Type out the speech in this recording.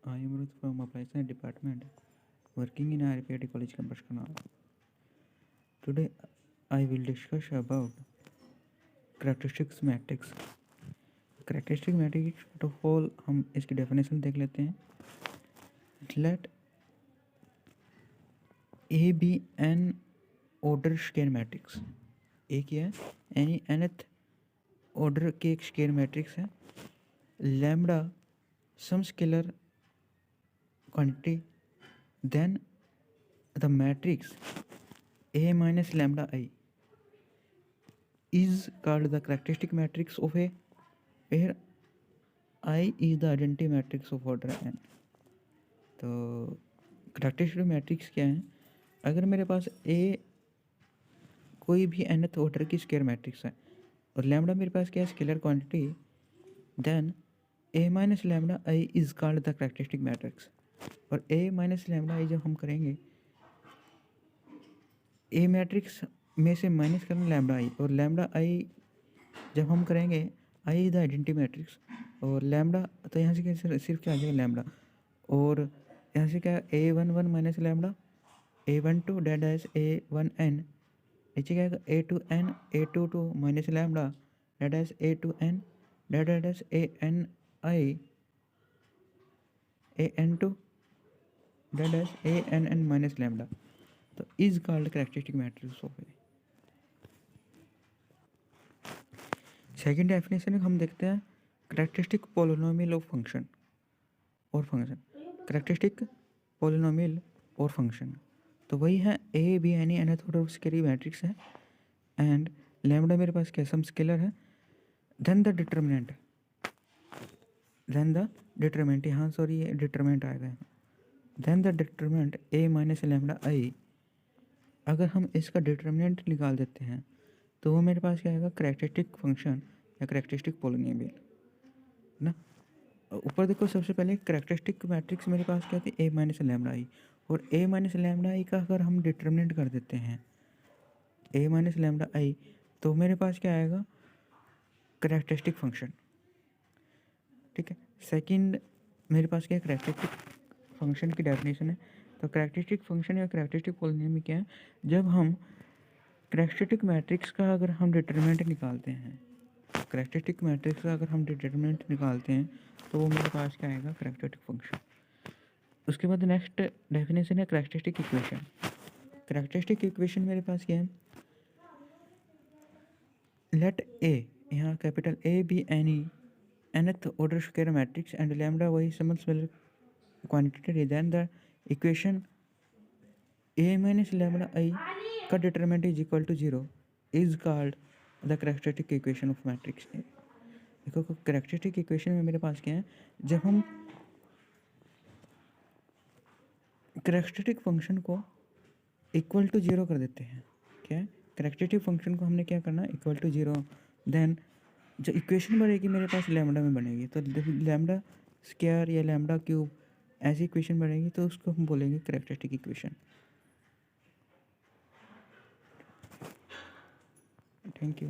I am Ruth from Operations Department, working in RPIT College Campus Karnal. Today, I will discuss about characteristics matrix. Characteristic matrix first of all हम इसकी definition देख लेते हैं. Let A be an order square matrix. A क्या है? Any nth order के एक square matrix है. Lambda some scalar quantity, then the matrix A minus lambda I is called the characteristic matrix of A, where I is the identity matrix of order n. तो characteristic matrix क्या है? अगर मेरे पास A कोई भी nth order की square matrix है और लैम्बडा मेरे पास क्या है? Scalar quantity, then A minus lambda I is called the characteristic matrix. और A माइनस लैम्बडा I जब हम करेंगे, A मैट्रिक्स में से माइनस करना लैम्बडा I, और लैम्बडा I जब हम करेंगे I is the identity matrix, और लैम्बडा तो यहाँ से क्या सिर्फ क्या आ जाएगा लैम्बडा, और यहाँ से क्या A11 minus lambda A12 date as A1n, नीचे क्या आएगा A2n A22 माइनस लैम्बडा डेट एज A2n डेट एज ANI AN2 डेट एज ANN माइनस लैम्बडा. तो is called characteristic matrix of A. Second definition हम देखते हैं कैरेक्टरिस्टिक पॉलिनोमियल ऑफ फंक्शन और फंक्शन. कैरेक्टरिस्टिक पॉलिनोमियल और फंक्शन तो वही है A be any n order scalar matrix है, एंड लैम्बडा मेरे पास क्या सम स्केलर है. देन द डिटरमिनेंट यहाँ सॉरी ये डिटरमिनेंट आएगा. Then the determinant A minus lambda आई, अगर हम इसका डिटरमिनेंट निकाल देते हैं तो वो मेरे पास क्या आएगा? कैरेक्टरिस्टिक फंक्शन या कैरेक्टरिस्टिक पॉलिनोमियल ना. ऊपर देखो, सबसे पहले कैरेक्टरिस्टिक मैट्रिक्स मेरे पास क्या थी? ए माइनस लैम्बडा आई, और ए माइनस लैम्बडा आई का अगर हम डिटरमिनेंट कर देते हैं ए माइनस लैम्बडा आई, तो मेरे पास क्या आएगा? Characteristic function. ठीक है. सेकंड मेरे पास क्या है? कैरेक्टरिस्टिक फंक्शन की डेफिनेशन है. तो कैरेक्टरिस्टिक फंक्शन या कैरेक्टरिस्टिक पॉलिनोमियल क्या है? जब हम कैरेक्टरिस्टिक मैट्रिक्स का अगर हम डिटरमिनेंट निकालते हैं, कैरेक्टरिस्टिक मैट्रिक्स का अगर हम डिटरमिनेंट निकालते हैं तो वो मेरे पास क्या आएगा? Characteristic function. उसके बाद नेक्स्ट डेफिनेशन है कैरेक्टरिस्टिक इक्वेशन. कैरेक्टरिस्टिक इक्वेशन मेरे पास क्या है? लेट ए, यहाँ capital A be any nth order square matrix and lambda वही some scalar quantity, then the equation A minus lambda I का determinant is equal to 0 is called the characteristic equation of matrix A. देखो characteristic equation में मेरे पास क्या है? जब हम कैरेक्टरिस्टिक फंक्शन को इक्वल टू 0 कर देते हैं, क्या है? कैरेक्टरिस्टिक फंक्शन को हमने क्या करना? Equal to 0. देन जो इक्वेशन बनेगी मेरे पास लैम्बडा में बनेगी, तो लैम्बडा स्क्वायर या लैम्बडा क्यूब ऐसी इक्वेशन बनेगी, तो उसको हम बोलेंगे कैरेक्टरिस्टिक इक्वेशन. Thank you.